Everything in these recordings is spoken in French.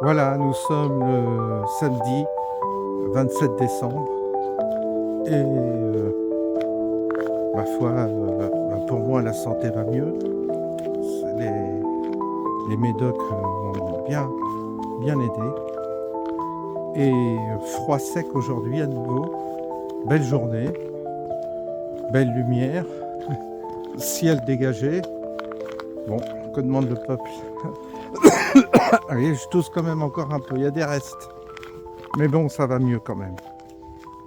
Voilà, nous sommes le samedi 27 décembre et ma foi, pour moi la santé va mieux. Les médocs m'ont bien aidé. Et froid sec aujourd'hui à nouveau, belle journée, belle lumière, ciel dégagé. Bon, que demande le peuple? Allez, je tousse quand même encore un peu, il y a des restes. Mais bon, ça va mieux quand même,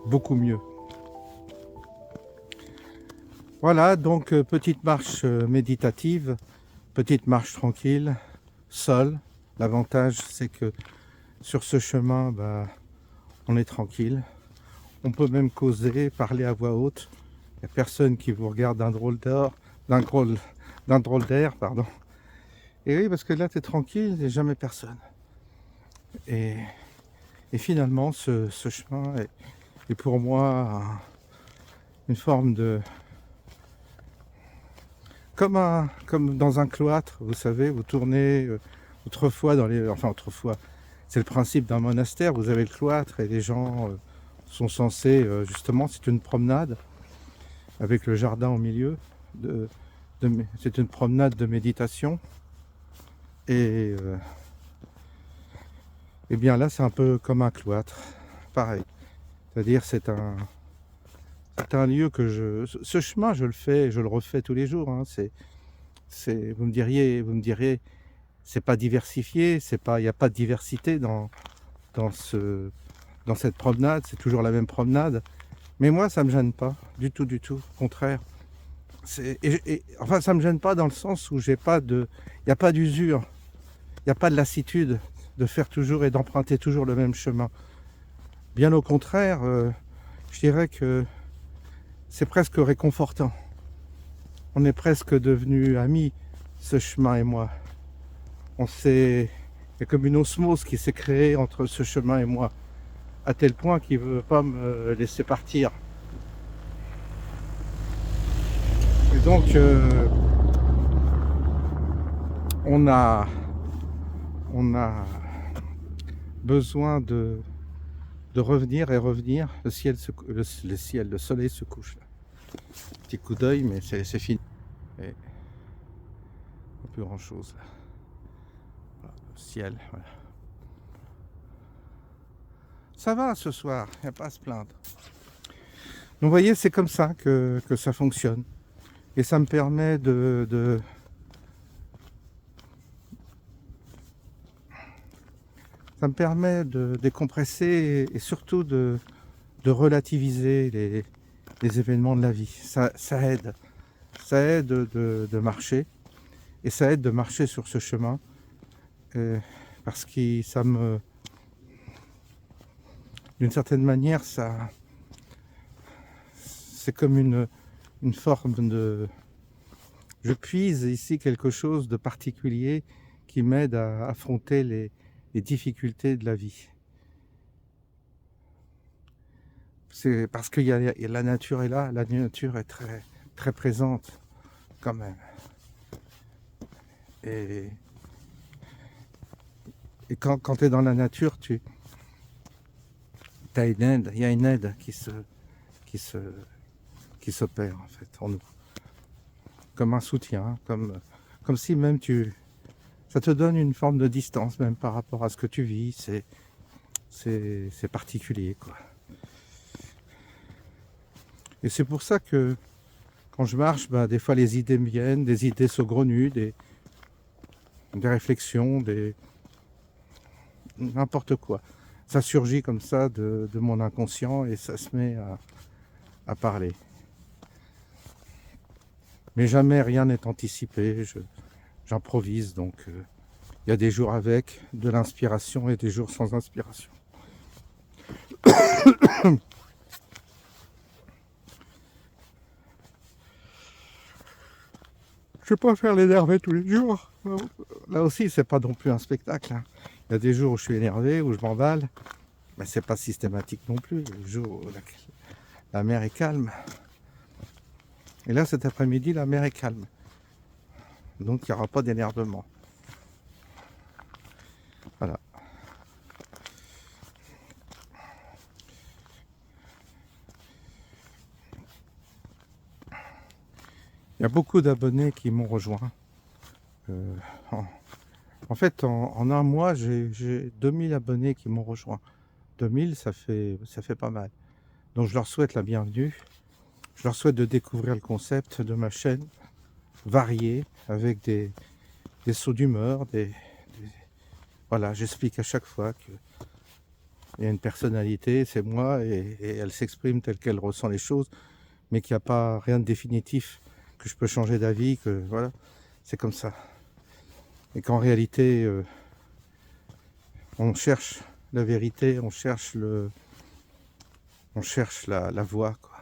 beaucoup mieux. Voilà, donc petite marche méditative, petite marche tranquille, seul. L'avantage, c'est que sur ce chemin, on est tranquille. On peut même causer, parler à voix haute. Il n'y a personne qui vous regarde d'un drôle d'air, pardon. Et oui, parce que là, tu es tranquille, il n'y a jamais personne. Et finalement, ce chemin est pour moi une forme de... Comme dans un cloître, vous savez, vous tournez autrefois autrefois, c'est le principe d'un monastère, vous avez le cloître et les gens sont censés, justement, c'est une promenade avec le jardin au milieu, c'est une promenade de méditation. Et bien là, c'est un peu comme un cloître, pareil. C'est-à-dire, c'est un lieu que ce chemin, je le refais tous les jours. Hein. Vous me diriez, c'est pas diversifié, il n'y a pas de diversité dans cette promenade, c'est toujours la même promenade. Mais moi, ça me gêne pas, du tout, au contraire. Enfin, ça me gêne pas dans le sens où il n'y a pas d'usure, il n'y a pas de lassitude de faire toujours et d'emprunter toujours le même chemin. Bien au contraire, je dirais que c'est presque réconfortant. On est presque devenus amis, ce chemin et moi. Il y a comme une osmose qui s'est créée entre ce chemin et moi, à tel point qu'il ne veut pas me laisser partir. Et donc, on a besoin de revenir et revenir. Le soleil se couche là. Petit coup d'œil, mais c'est fini. Et plus grand chose là. Voilà, le ciel, voilà. Ça va ce soir, il n'y a pas à se plaindre. Donc vous voyez, c'est comme ça que ça fonctionne. Et ça me permet de décompresser et surtout de relativiser les événements de la vie. Ça aide. Ça aide de marcher. Et ça aide de marcher sur ce chemin. Parce que d'une certaine manière, c'est comme une forme de... Je puise ici quelque chose de particulier qui m'aide à affronter les difficultés de la vie. C'est parce que la nature est là, la nature est très, très présente quand même. Et quand tu es dans la nature, il y a une aide qui s'opère en fait en nous. Comme un soutien, comme si même ça te donne une forme de distance même par rapport à ce que tu vis. C'est particulier, quoi. Et c'est pour ça que quand je marche, des fois les idées me viennent, des idées saugrenues, des réflexions, n'importe quoi. Ça surgit comme ça de mon inconscient et ça se met à parler. Mais jamais rien n'est anticipé, j'improvise, donc il y a des jours avec de l'inspiration et des jours sans inspiration. Je ne vais pas faire l'énervé tous les jours. Là aussi, c'est pas non plus un spectacle. Hein. Il y a des jours où je suis énervé, où je m'emballe. Mais c'est pas systématique non plus. Il y a des jours où la mer est calme. Et là, cet après-midi, la mer est calme. Donc, il n'y aura pas d'énervement. Voilà. Il y a beaucoup d'abonnés qui m'ont rejoint. Euh, en, en fait, en un mois, j'ai 2000 abonnés qui m'ont rejoint. 2000, ça fait pas mal. Donc je leur souhaite la bienvenue. Je leur souhaite de découvrir le concept de ma chaîne, variée, avec des sauts d'humeur, voilà, j'explique à chaque fois qu'il y a une personnalité, c'est moi, et elle s'exprime telle qu'elle ressent les choses, mais qu'il n'y a pas rien de définitif, que je peux changer d'avis, que voilà, c'est comme ça. Et qu'en réalité, on cherche la vérité, on cherche la voie, quoi.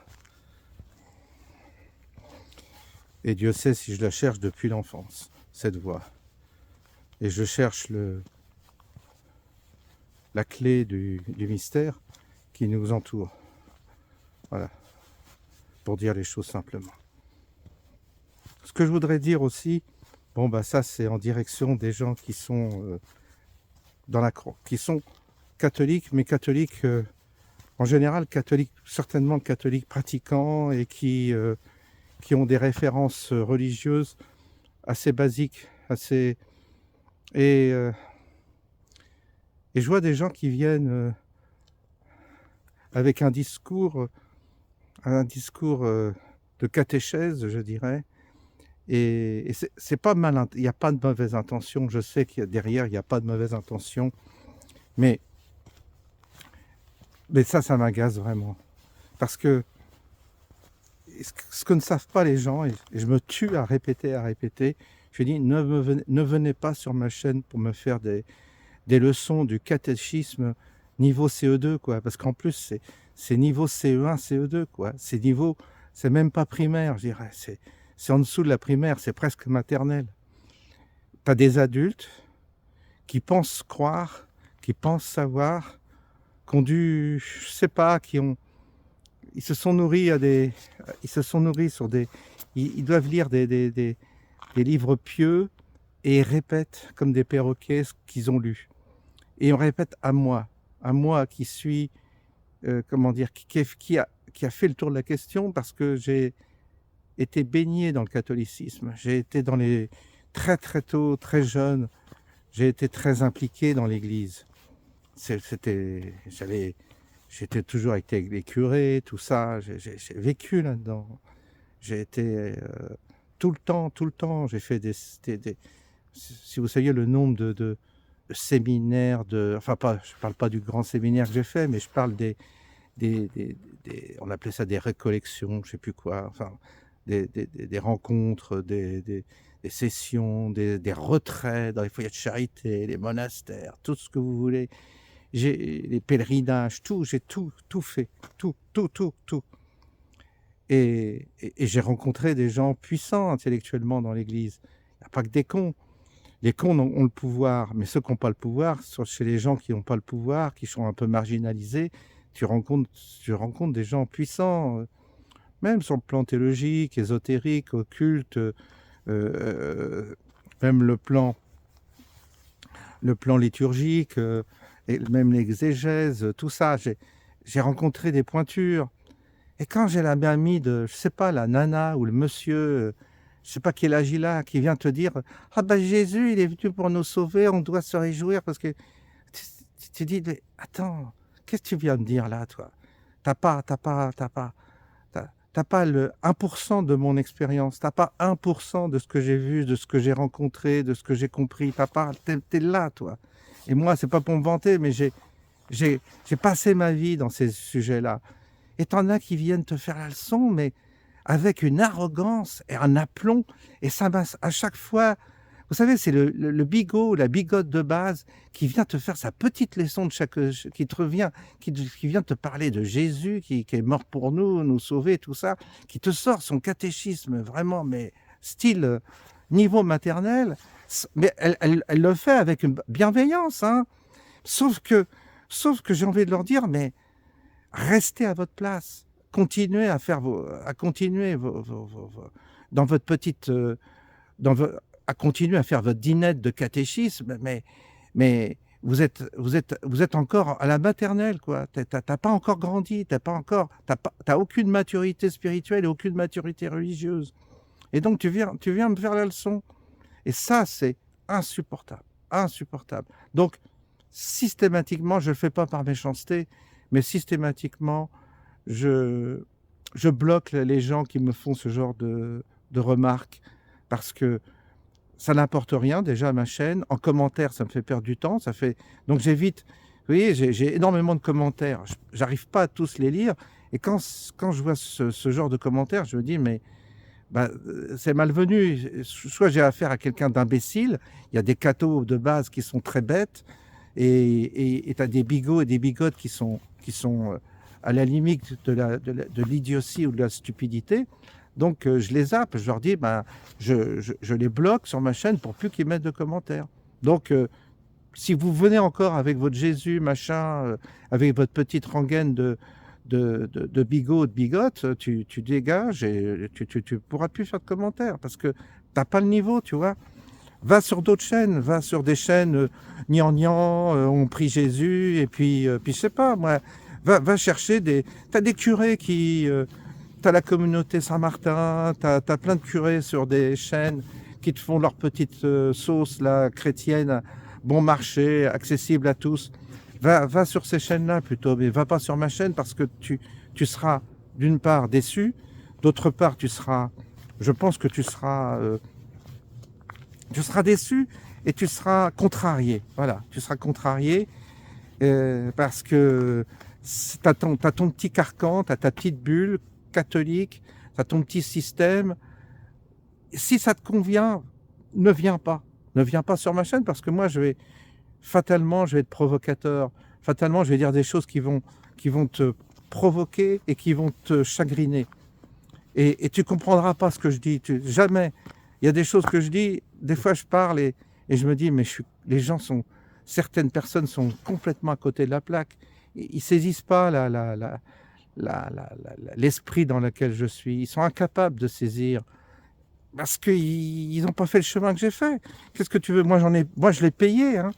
Et Dieu sait si je la cherche depuis l'enfance, cette voie. Et je cherche la clé du mystère qui nous entoure. Voilà, pour dire les choses simplement. Ce que je voudrais dire aussi, bon bah ça c'est en direction des gens qui sont qui sont catholiques, mais catholiques en général catholiques, certainement catholiques pratiquants et qui ont des références religieuses assez basiques, et je vois des gens qui viennent avec un discours de catéchèse, je dirais. Et c'est pas mal, il n'y a pas de mauvaise intention. Je sais qu'il y a derrière, il n'y a pas de mauvaise intention. Mais ça m'agace vraiment. Parce que ce que ne savent pas les gens, et je me tue à répéter, je dis ne venez pas sur ma chaîne pour me faire des leçons du catéchisme niveau CE2, quoi. Parce qu'en plus, c'est niveau CE1, CE2, quoi. C'est même pas primaire, je dirais. C'est en dessous de la primaire, c'est presque maternelle. Tu as des adultes qui pensent croire, qui pensent savoir, qui ont dû, je sais pas, ils se sont nourris sur ils doivent lire des livres pieux et ils répètent comme des perroquets ce qu'ils ont lu. Et on répète à moi qui suis, comment dire, qui a fait le tour de la question parce que j'ai été baigné dans le catholicisme. J'ai été très très tôt, très jeune, j'ai été très impliqué dans l'église. J'étais toujours avec les curés, tout ça, j'ai vécu là-dedans. J'ai été tout le temps, j'ai fait si vous saviez le nombre de séminaires, enfin pas, je parle pas du grand séminaire que j'ai fait, mais je parle on appelait ça des récollections, je sais plus quoi, enfin des rencontres, des sessions, des retraits dans les foyers de charité, les monastères, tout ce que vous voulez. J'ai les pèlerinages, j'ai tout fait, tout. Et j'ai rencontré des gens puissants intellectuellement dans l'église. Il n'y a pas que des cons. Les cons ont le pouvoir, mais ceux qui n'ont pas le pouvoir, chez les gens qui n'ont pas le pouvoir, qui sont un peu marginalisés, tu rencontres des gens puissants, même sur le plan théologique, ésotérique, occulte, même le plan liturgique, et même l'exégèse, tout ça. J'ai rencontré des pointures. Et quand j'ai la mamie de, je sais pas, la nana ou le monsieur, je sais pas quel âge il a, qui vient te dire « Ah ben Jésus, il est venu pour nous sauver, on doit se réjouir. » Parce que tu dis « Mais attends, qu'est-ce que tu viens de dire là, toi? T'as pas le 1% de mon expérience, t'as pas 1% de ce que j'ai vu, de ce que j'ai rencontré, de ce que j'ai compris. T'es là, toi. Et moi, c'est pas pour me vanter, mais j'ai passé ma vie dans ces sujets-là. Et t'en as qui viennent te faire la leçon, mais avec une arrogance et un aplomb. Et ça m'a, à chaque fois, vous savez, c'est le bigot, la bigote de base qui vient te faire sa petite leçon qui vient te parler de Jésus, qui est mort pour nous sauver, tout ça, qui te sort son catéchisme vraiment, mais style niveau maternel. Mais elle le fait avec une bienveillance, hein. Sauf que j'ai envie de leur dire, mais restez à votre place, continuez à continuer dans votre petite, à continuer à faire votre dinette de catéchisme, mais vous êtes encore à la maternelle, quoi. T'as pas encore grandi, t'as aucune maturité spirituelle et aucune maturité religieuse. Et donc tu viens me faire la leçon. Et ça, c'est insupportable. Insupportable. Donc, systématiquement, je ne le fais pas par méchanceté, mais systématiquement, je, je bloque les gens qui me font ce genre de remarques parce que ça n'apporte rien déjà à ma chaîne. En commentaire, ça me fait perdre du temps. Ça fait... Donc j'évite. Vous voyez, j'ai énormément de commentaires. J'arrive pas à tous les lire. Et quand je vois ce genre de commentaires, je me dis, mais bah, c'est malvenu. Soit j'ai affaire à quelqu'un d'imbécile. Il y a des cathos de base qui sont très bêtes. Et tu as des bigots et des bigotes qui sont à la limite de l'idiotie ou de la stupidité. Donc je les zappe, je leur dis, ben, je les bloque sur ma chaîne pour plus qu'ils mettent de commentaires. Donc si vous venez encore avec votre Jésus, machin, avec votre petite rengaine de bigot, de bigote, tu dégages et tu pourras plus faire de commentaires parce que t'as pas le niveau, tu vois. Va sur d'autres chaînes, va sur des chaînes gnangnan, on prie Jésus, et puis je sais pas, moi, va chercher des... T'as des curés qui... t'as la communauté Saint-Martin, t'as plein de curés sur des chaînes qui te font leur petite sauce, là, chrétienne, bon marché, accessible à tous. Va sur ces chaînes-là plutôt, mais va pas sur ma chaîne parce que tu seras, d'une part, déçu, d'autre part, je pense que tu seras déçu et tu seras contrarié. Voilà, tu seras contrarié parce que tu as ton petit carcan, tu as ta petite bulle catholique, tu as ton petit système. Si ça te convient, ne viens pas. Ne viens pas sur ma chaîne parce que moi, fatalement, je vais être provocateur. Fatalement, je vais dire des choses qui vont te provoquer et qui vont te chagriner. Et tu comprendras pas ce que je dis. Jamais. Il y a des choses que je dis, des fois je parle et je me dis, mais certaines personnes sont complètement à côté de la plaque. Ils saisissent pas l'esprit dans lequel je suis. Ils sont incapables de saisir parce qu'ils n'ont pas fait le chemin que j'ai fait. Qu'est-ce que tu veux? Moi, je l'ai payé. Hein.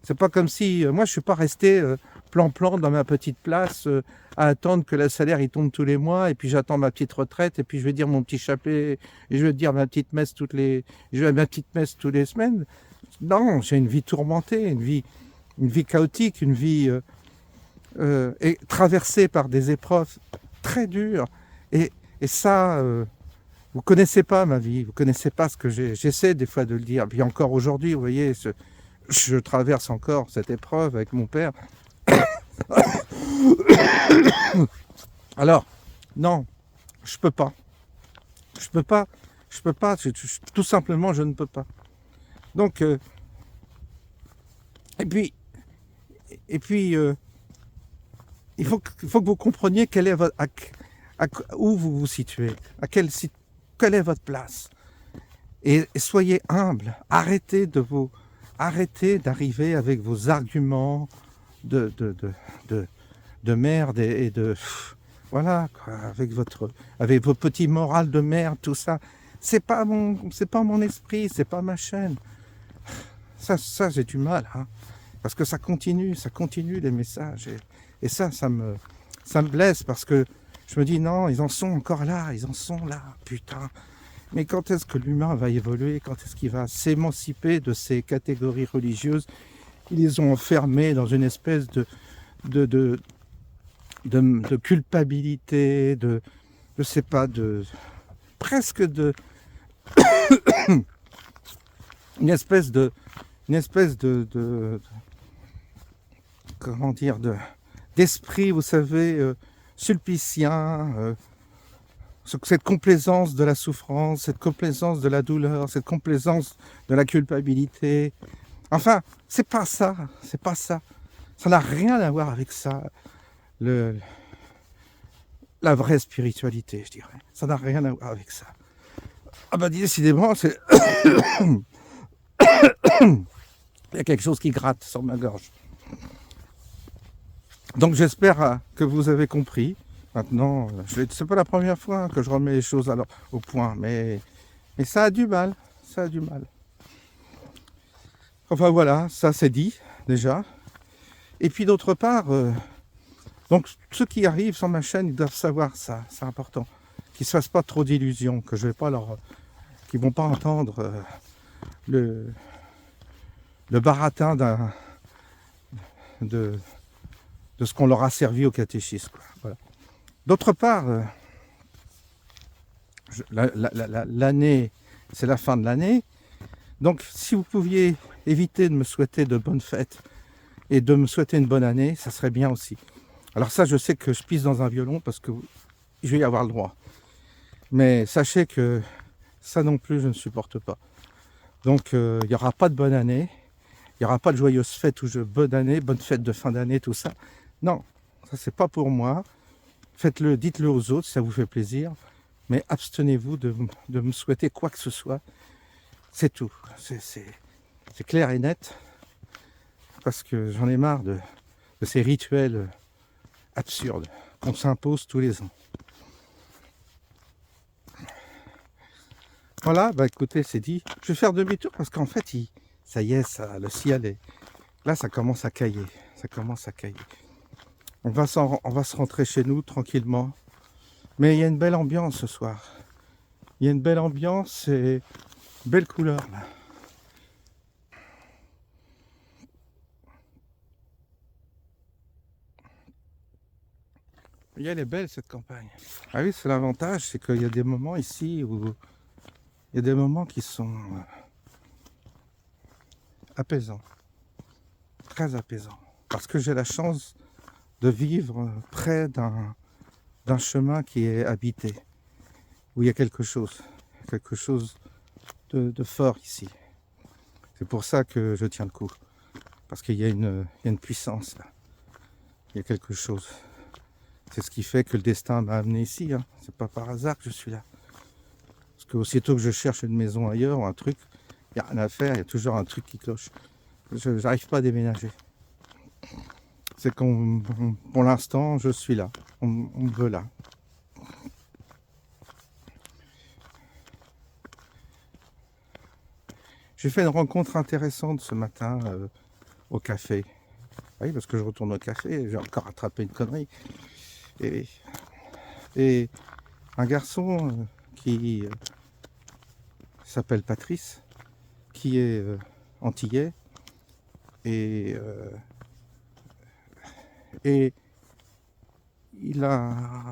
C'est pas comme si, moi, je suis pas resté plan-plan dans ma petite place à attendre que le salaire il tombe tous les mois et puis j'attends ma petite retraite et puis je vais dire mon petit chapelet et je vais dire ma petite messe toutes les semaines. Non, j'ai une vie tourmentée, une vie chaotique, une vie traversée par des épreuves très dures et ça vous connaissez pas ma vie, vous connaissez pas ce que j'essaie des fois de le dire. Puis encore aujourd'hui, vous voyez, je traverse encore cette épreuve avec mon père. Alors, non, je peux pas. Tout simplement, je ne peux pas. Donc, et puis, il faut que vous compreniez où vous vous situez, quelle est votre place. Et soyez humble. Arrêtez d'arriver avec vos arguments de merde et de voilà quoi, avec vos petits morales de merde, tout ça. C'est pas mon esprit, c'est pas ma chaîne. Ça j'ai du mal, hein, parce que ça continue les messages et ça me blesse parce que je me dis non, ils en sont encore là, putain. Mais quand est-ce que l'humain va évoluer? Quand est-ce qu'il va s'émanciper de ces catégories religieuses qui les ont enfermés dans une espèce de culpabilité, je sais pas, presque une espèce de comment dire, d'esprit, vous savez, sulpicien, cette complaisance de la souffrance, cette complaisance de la douleur, cette complaisance de la culpabilité. Enfin, c'est pas ça. Ça n'a rien à voir avec ça. La vraie spiritualité, je dirais. Ça n'a rien à voir avec ça. Ah bah décidément, c'est... Il y a quelque chose qui gratte sur ma gorge. Donc j'espère que vous avez compris. Maintenant, c'est pas la première fois que je remets les choses au point, mais ça a du mal. Enfin voilà, ça c'est dit déjà. Et puis d'autre part, donc ceux qui arrivent sur ma chaîne, ils doivent savoir ça, c'est important. Qu'ils ne se fassent pas trop d'illusions, que je ne vais pas qui vont pas entendre le baratin de ce qu'on leur a servi au catéchisme, quoi. Voilà. D'autre part, l'année, c'est la fin de l'année. Donc, si vous pouviez éviter de me souhaiter de bonnes fêtes et de me souhaiter une bonne année, ça serait bien aussi. Alors ça, je sais que je pisse dans un violon parce que je vais y avoir le droit. Mais sachez que ça non plus, je ne supporte pas. Donc, il n'y aura pas de bonne année. Il n'y aura pas de joyeuses fêtes ou bonne année, bonne fête de fin d'année, tout ça. Non, ça c'est pas pour moi. Faites-le, dites-le aux autres si ça vous fait plaisir. Mais abstenez-vous de me souhaiter quoi que ce soit. C'est tout. C'est clair et net. Parce que j'en ai marre de ces rituels absurdes qu'on s'impose tous les ans. Voilà, bah écoutez, c'est dit. Je vais faire demi-tour parce qu'en fait, ça y est, le ciel est... Là, ça commence à cailler. Ça commence à cailler. On va se rentrer chez nous tranquillement. Mais il y a une belle ambiance ce soir. Il y a une belle ambiance et belle couleur là. Et elle est belle cette campagne. Ah oui, c'est l'avantage, c'est qu'il y a des moments ici où il y a des moments qui sont apaisants. Très apaisants. Parce que j'ai la chance de vivre près d'un chemin qui est habité, où il y a quelque chose de fort ici. C'est pour ça que je tiens le coup, parce qu'il y a une puissance là, il y a quelque chose. C'est ce qui fait que le destin m'a amené ici, hein. C'est pas par hasard que je suis là. Parce que aussitôt que je cherche une maison ailleurs ou un truc, il n'y a rien à faire, il y a toujours un truc qui cloche. Je n'arrive pas à déménager. C'est pour l'instant, je suis là. On me veut là. J'ai fait une rencontre intéressante ce matin au café. Oui, parce que je retourne au café, j'ai encore attrapé une connerie. Et un garçon qui s'appelle Patrice, qui est antillais, et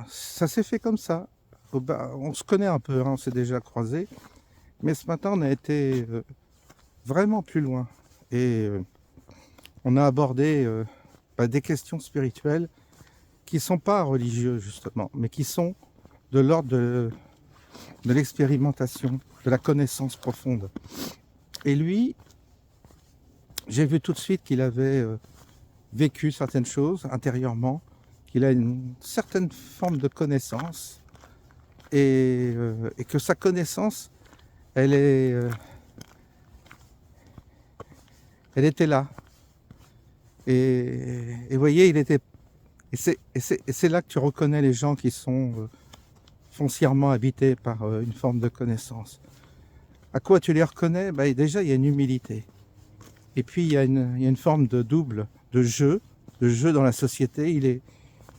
ça s'est fait comme ça. On se connaît un peu, hein, on s'est déjà croisés, mais ce matin on a été vraiment plus loin et on a abordé des questions spirituelles qui ne sont pas religieuses justement, mais qui sont de l'ordre de l'expérimentation, de la connaissance profonde. Et lui, j'ai vu tout de suite qu'il avait vécu certaines choses intérieurement, qu'il a une certaine forme de connaissance et que sa connaissance, elle était là. Et vous voyez, et c'est là que tu reconnais les gens qui sont foncièrement habités par une forme de connaissance. À quoi tu les reconnais? Déjà, il y a une humilité. Et puis, il y a une forme de double, de jeu dans la société.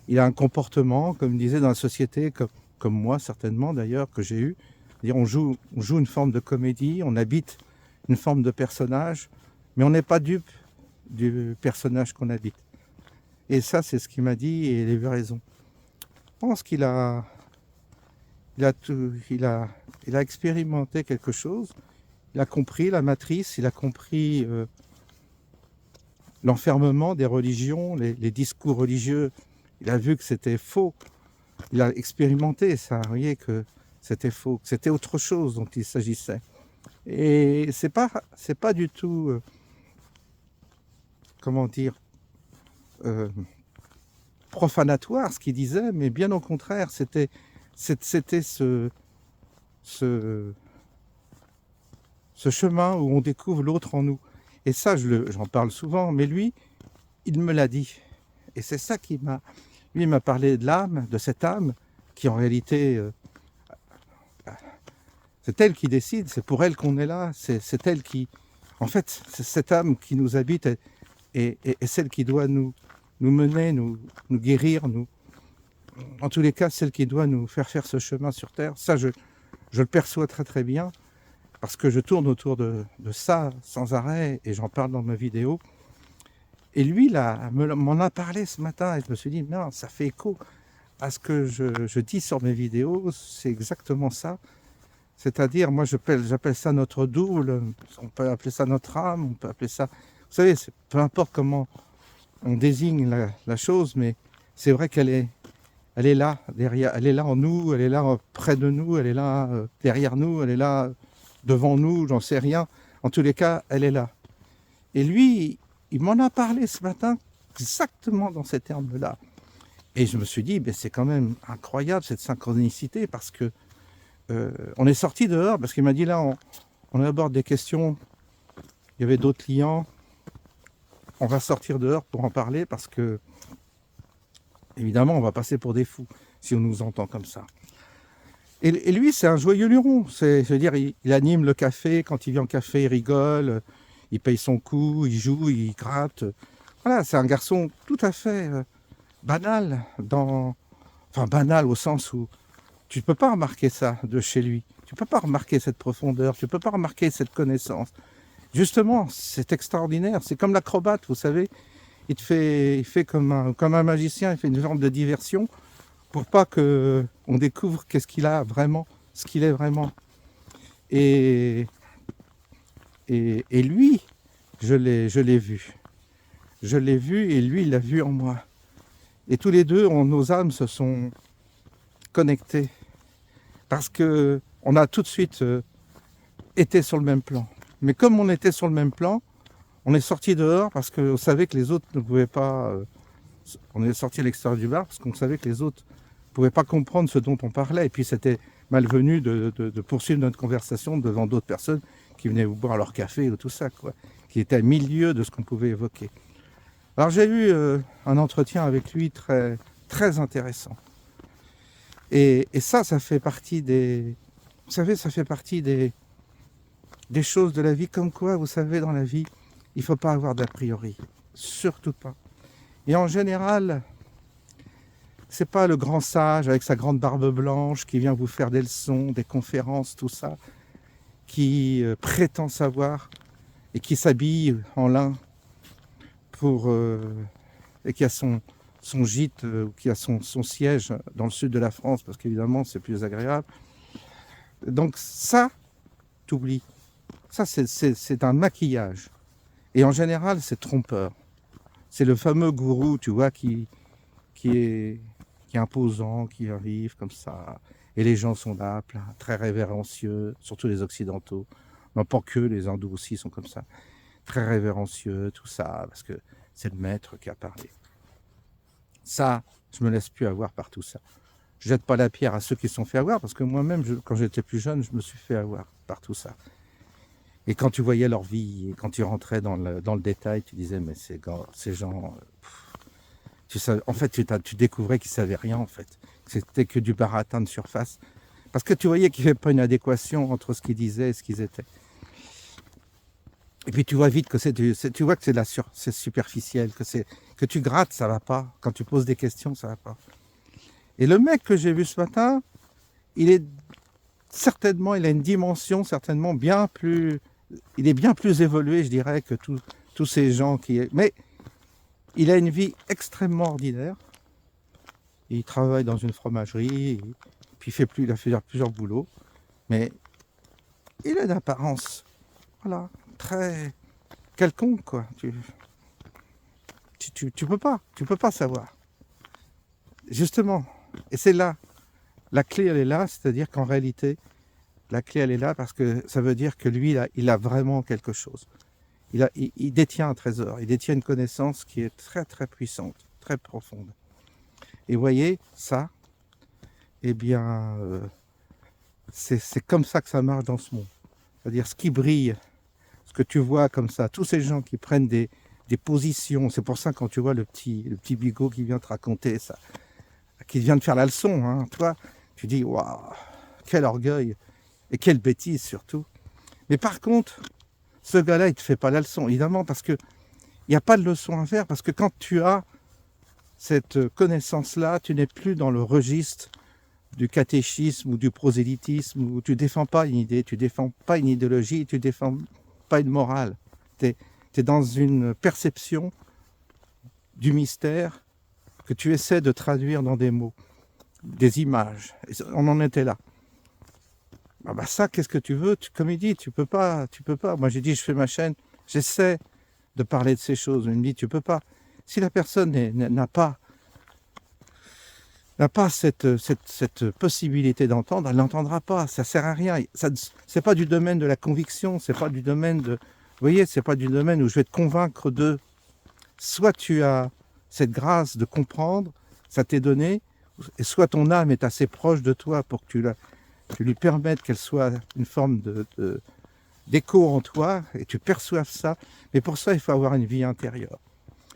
Il a un comportement, comme je disais, dans la société, comme moi certainement d'ailleurs, que j'ai eu. C'est-à-dire, on joue une forme de comédie, on habite une forme de personnage, mais on n'est pas dupe du personnage qu'on habite. Et ça, c'est ce qu'il m'a dit, et il avait raison. Je pense qu'il a expérimenté quelque chose, il a compris la matrice, il a compris l'enfermement des religions, les discours religieux. Il a vu que c'était faux. Il a expérimenté ça, vous voyez, que c'était faux, que c'était autre chose dont il s'agissait. Et c'est pas du tout, comment dire, profanatoire ce qu'il disait, mais bien au contraire, c'était ce chemin où on découvre l'autre en nous. Et ça, j'en parle souvent, mais lui, il me l'a dit. Et c'est ça lui, il m'a parlé de l'âme, de cette âme, qui en réalité, c'est elle qui décide, c'est pour elle qu'on est là, c'est elle qui... En fait, c'est cette âme qui nous habite et celle qui doit nous mener, nous guérir, en tous les cas, celle qui doit nous faire ce chemin sur Terre. Ça, je le perçois très très bien. parce que je tourne autour de ça sans arrêt et j'en parle dans ma vidéo. Et lui, là, m'en a parlé ce matin et je me suis dit, non, ça fait écho à ce que je dis sur mes vidéos, c'est exactement ça. C'est-à-dire, moi, j'appelle ça notre double, on peut appeler ça notre âme, on peut appeler ça... Vous savez, peu importe comment on désigne la chose, mais c'est vrai qu'elle est là, derrière, elle est là en nous, elle est là près de nous, elle est là derrière nous, elle est là devant nous, j'en sais rien. En tous les cas, elle est là. Et lui, il m'en a parlé ce matin exactement dans ces termes-là. Et je me suis dit, ben, c'est quand même incroyable cette synchronicité parce que on est sorti dehors, parce qu'il m'a dit là, on aborde des questions, il y avait d'autres clients, on va sortir dehors pour en parler parce que, évidemment, on va passer pour des fous si on nous entend comme ça. Et lui, c'est un joyeux luron, c'est-à-dire, il anime le café, quand il vient au café, il rigole, il paye son coup, il joue, il gratte. Voilà, c'est un garçon tout à fait banal, enfin banal au sens où tu ne peux pas remarquer ça de chez lui. Tu ne peux pas remarquer cette profondeur, tu ne peux pas remarquer cette connaissance. Justement, c'est extraordinaire. C'est comme l'acrobate, vous savez. Il fait comme un magicien, il fait une forme de diversion pour pas qu'on découvre qu'est-ce qu'il a vraiment, ce qu'il est vraiment. Et lui, je l'ai vu. Je l'ai vu et lui, il l'a vu en moi. Et tous les deux, nos âmes se sont connectées. Parce qu'on a tout de suite été sur le même plan. Mais comme on était sur le même plan, on est sorti dehors parce qu'on savait que les autres ne pouvaient pas... on est sorti à l'extérieur du bar parce qu'on savait que les autres ne pouvaient pas comprendre ce dont on parlait. Et puis c'était malvenu de poursuivre notre conversation devant d'autres personnes qui venaient boire leur café ou tout ça, quoi, qui étaient à milieu de ce qu'on pouvait évoquer. Alors j'ai eu un entretien avec lui très, très intéressant. Et ça fait partie des... Vous savez, ça fait partie des choses de la vie, comme quoi, vous savez, dans la vie, il ne faut pas avoir d'a priori. Surtout pas. Et en général, c'est pas le grand sage avec sa grande barbe blanche qui vient vous faire des leçons, des conférences, tout ça, qui prétend savoir et qui s'habille en lin et qui a son gîte, qui a son siège dans le sud de la France, parce qu'évidemment c'est plus agréable. Donc ça, t'oublies. Ça, c'est un maquillage. Et en général, c'est trompeur. C'est le fameux gourou, tu vois, qui est imposant, qui arrive comme ça. Et les gens sont là, très révérencieux, surtout les occidentaux. Non, pas que, les hindous aussi sont comme ça. Très révérencieux, tout ça, parce que c'est le maître qui a parlé. Ça, je me laisse plus avoir par tout ça. Je jette pas la pierre à ceux qui se sont fait avoir, parce que moi-même, quand j'étais plus jeune, je me suis fait avoir par tout ça. Et quand tu voyais leur vie, et quand tu rentrais dans le détail, tu disais, mais ces gens, en fait, tu découvrais qu'ils savaient rien, en fait. C'était que du baratin de surface. Parce que tu voyais qu'il n'y avait pas une adéquation entre ce qu'ils disaient et ce qu'ils étaient. Et puis tu vois vite que tu vois que c'est superficiel, que tu grattes, ça va pas. Quand tu poses des questions, ça va pas. Et le mec que j'ai vu ce matin, il a une dimension certainement bien plus évolué, je dirais, que tous ces gens mais il a une vie extrêmement ordinaire. Il travaille dans une fromagerie, puis il a fait plusieurs boulots, mais il a une apparence, voilà, très quelconque, quoi. Tu peux pas savoir. Justement, et c'est là, la clé elle est là, c'est-à-dire qu'en réalité, la clé elle est là parce que ça veut dire que lui, il a vraiment quelque chose. Il détient un trésor, il détient une connaissance qui est très très puissante, très profonde. Et vous voyez, ça, eh bien, c'est comme ça que ça marche dans ce monde. C'est-à-dire ce qui brille, ce que tu vois comme ça, tous ces gens qui prennent des positions, c'est pour ça quand tu vois le petit bigot qui vient te raconter ça, qui vient de faire la leçon, hein, toi, tu dis, waouh, quel orgueil, et quelle bêtise surtout. Mais par contre, ce gars-là, il ne te fait pas la leçon, évidemment, parce qu'il n'y a pas de leçon à faire, parce que quand tu as cette connaissance-là, tu n'es plus dans le registre du catéchisme ou du prosélytisme, où tu défends pas une idée, tu défends pas une idéologie, tu défends pas une morale. Tu es dans une perception du mystère que tu essaies de traduire dans des mots, des images. Et on en était là. Bah ça, qu'est-ce que tu veux? Comme il dit, tu peux pas. Moi j'ai dit, je fais ma chaîne, j'essaie de parler de ces choses. Il me dit, tu peux pas. Si la personne n'a pas cette possibilité d'entendre, elle n'entendra pas, ça sert à rien. C'est pas du domaine de la conviction, c'est pas du domaine de... Vous voyez, c'est pas du domaine où je vais te convaincre de... Soit tu as cette grâce de comprendre, ça t'est donné, et soit ton âme est assez proche de toi pour que tu lui permettes qu'elle soit une forme d'écho en toi, et tu perçoives ça. Mais pour ça, il faut avoir une vie intérieure.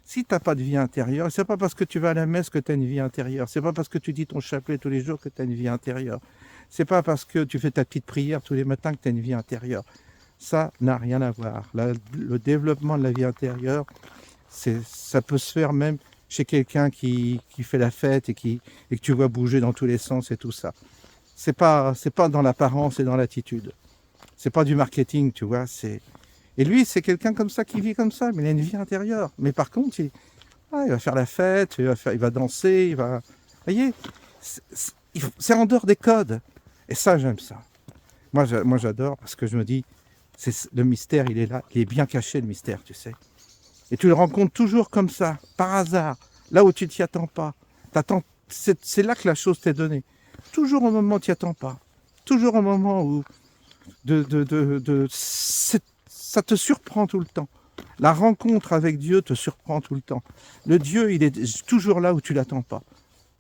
Si tu n'as pas de vie intérieure, c'est pas parce que tu vas à la messe que tu as une vie intérieure. C'est pas parce que tu dis ton chapelet tous les jours que tu as une vie intérieure. C'est pas parce que tu fais ta petite prière tous les matins que tu as une vie intérieure. Ça n'a rien à voir. Le développement de la vie intérieure, ça peut se faire même chez quelqu'un qui fait la fête et que tu vois bouger dans tous les sens et tout ça. C'est pas dans l'apparence et dans l'attitude. C'est pas du marketing, tu vois. Et lui, c'est quelqu'un comme ça qui vit comme ça, mais il a une vie intérieure. Mais par contre, il va faire la fête, il va danser, il va... Vous voyez, c'est en dehors des codes. Et ça, j'aime ça. Moi, j'adore parce que je me dis, le mystère, il est là. Il est bien caché, le mystère, tu sais. Et tu le rencontres toujours comme ça, par hasard, là où tu t'y attends pas. C'est là que la chose t'est donnée. Toujours au moment où tu t'y attends pas. Toujours au moment où... ça te surprend tout le temps. La rencontre avec Dieu te surprend tout le temps. Le Dieu, il est toujours là où tu l'attends pas.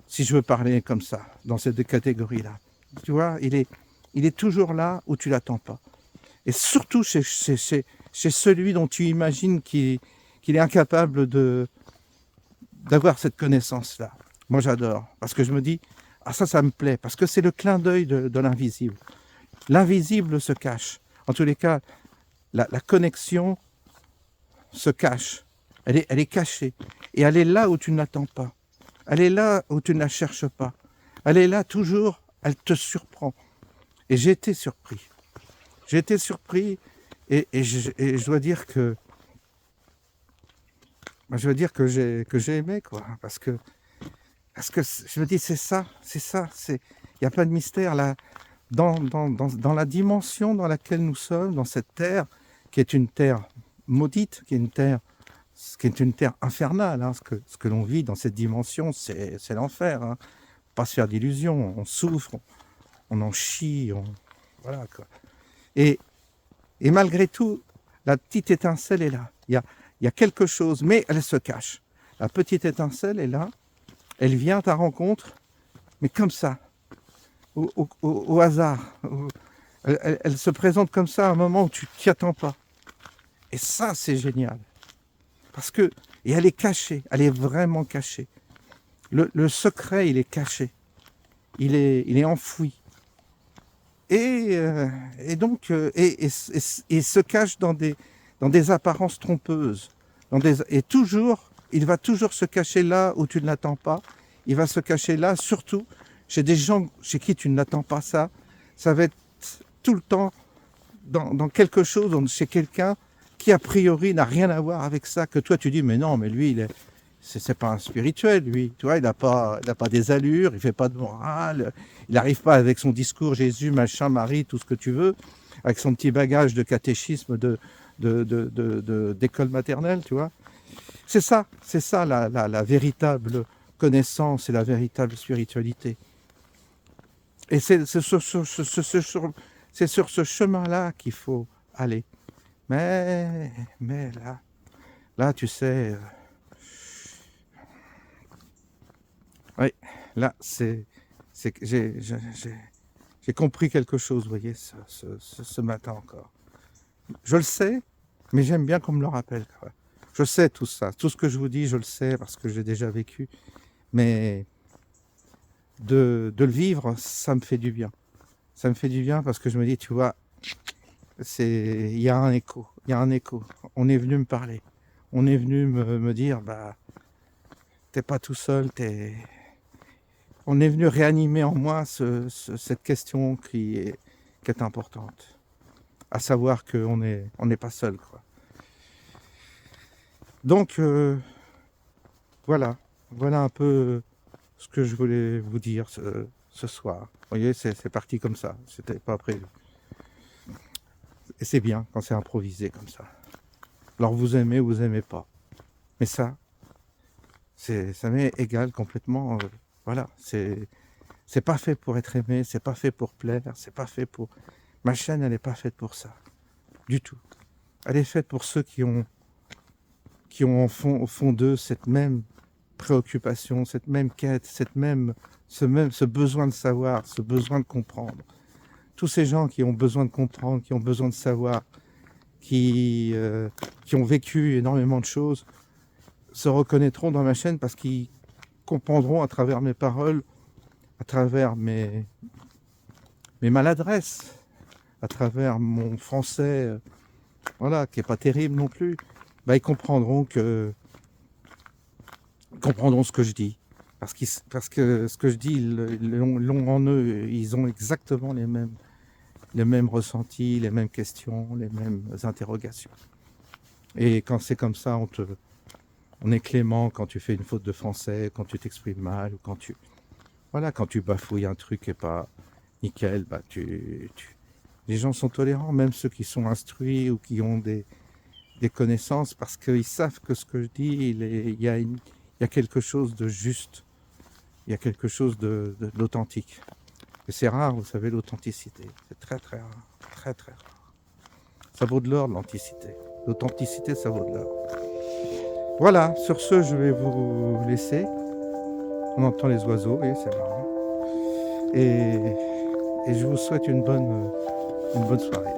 Si je veux parler comme ça, dans ces deux catégories-là. Tu vois, il est toujours là où tu l'attends pas. Et surtout chez celui dont tu imagines qu'il est incapable d'avoir cette connaissance-là. Moi, j'adore. Parce que je me dis, ça me plaît. Parce que c'est le clin d'œil de l'invisible. L'invisible se cache. En tous les cas, la connexion se cache. Elle est cachée. Et elle est là où tu ne l'attends pas. Elle est là où tu ne la cherches pas. Elle est là toujours, elle te surprend. Et j'ai été surpris. J'ai été surpris et je dois dire que j'ai aimé, quoi. Parce que je me dis, c'est ça. Il n'y a pas de mystère là. Dans la dimension dans laquelle nous sommes, dans cette terre, qui est une terre maudite, qui est une terre infernale. Hein. Ce que l'on vit dans cette dimension, c'est l'enfer. Hein. Pas se faire d'illusions, on souffre, on en chie, voilà quoi. Et malgré tout, la petite étincelle est là. Il y a quelque chose, mais elle se cache. La petite étincelle est là, elle vient à ta rencontre, mais comme ça, au hasard. Elle se présente comme ça à un moment où tu t'y attends pas. Et ça, c'est génial. Et elle est cachée, elle est vraiment cachée. Le secret, il est caché. Il est enfoui. Et donc, se cache dans des apparences trompeuses. Et toujours, il va toujours se cacher là où tu ne l'attends pas. Il va se cacher là, surtout chez des gens chez qui tu ne l'attends pas ça. Ça va être tout le temps dans quelque chose, chez quelqu'un qui a priori n'a rien à voir avec ça, que toi tu dis mais non, mais lui c'est pas un spirituel, lui, tu vois, il n'a pas des allures, il fait pas de morale, il n'arrive pas avec son discours Jésus, machin, Marie, tout ce que tu veux, avec son petit bagage de catéchisme d'école maternelle, tu vois. C'est ça la véritable connaissance et la véritable spiritualité. Et c'est sur ce chemin-là qu'il faut aller. Mais là, tu sais, oui, là, j'ai compris quelque chose, vous voyez, ce matin encore. Je le sais, mais j'aime bien qu'on me le rappelle. Quoi. Je sais tout ça, tout ce que je vous dis, je le sais parce que j'ai déjà vécu, mais de le vivre, ça me fait du bien. Ça me fait du bien parce que je me dis, tu vois, il y a un écho, On est venu me parler, on est venu me dire, bah, t'es pas tout seul, on est venu réanimer en moi cette question qui est importante. À savoir qu'on on n'est pas seul, quoi. Donc, voilà. Voilà un peu ce que je voulais vous dire ce soir. Vous voyez, c'est parti comme ça. C'était pas prévu. Et c'est bien quand c'est improvisé comme ça. Alors vous aimez ou vous aimez pas. Mais ça m'est égal complètement. Voilà, c'est pas fait pour être aimé, c'est pas fait pour plaire, c'est pas fait pour... Ma chaîne, elle est pas faite pour ça. Du tout. Elle est faite pour ceux qui ont au fond d'eux cette même préoccupation, cette même quête, ce besoin de savoir, ce besoin de comprendre. Tous ces gens qui ont besoin de comprendre, qui ont besoin de savoir, qui ont vécu énormément de choses, se reconnaîtront dans ma chaîne parce qu'ils comprendront à travers mes paroles, à travers mes maladresses, à travers mon français, voilà, qui est pas terrible non plus, ils comprendront ce que je dis. Parce que ce que je dis, ils l'ont en eux, ils ont exactement les mêmes ressentis, les mêmes questions, les mêmes interrogations. Et quand c'est comme ça, on est clément quand tu fais une faute de français, quand tu t'exprimes mal, ou quand tu bafouilles un truc qui est pas nickel, les gens sont tolérants, même ceux qui sont instruits ou qui ont des connaissances, parce qu'ils savent que ce que je dis, il y a quelque chose de juste, il y a quelque chose d'authentique. Et c'est rare, vous savez, l'authenticité. C'est très très rare, très très rare. Ça vaut de l'or, l'authenticité. L'authenticité, ça vaut de l'or. Voilà, sur ce, je vais vous laisser. On entend les oiseaux, et c'est marrant. Et je vous souhaite une bonne soirée.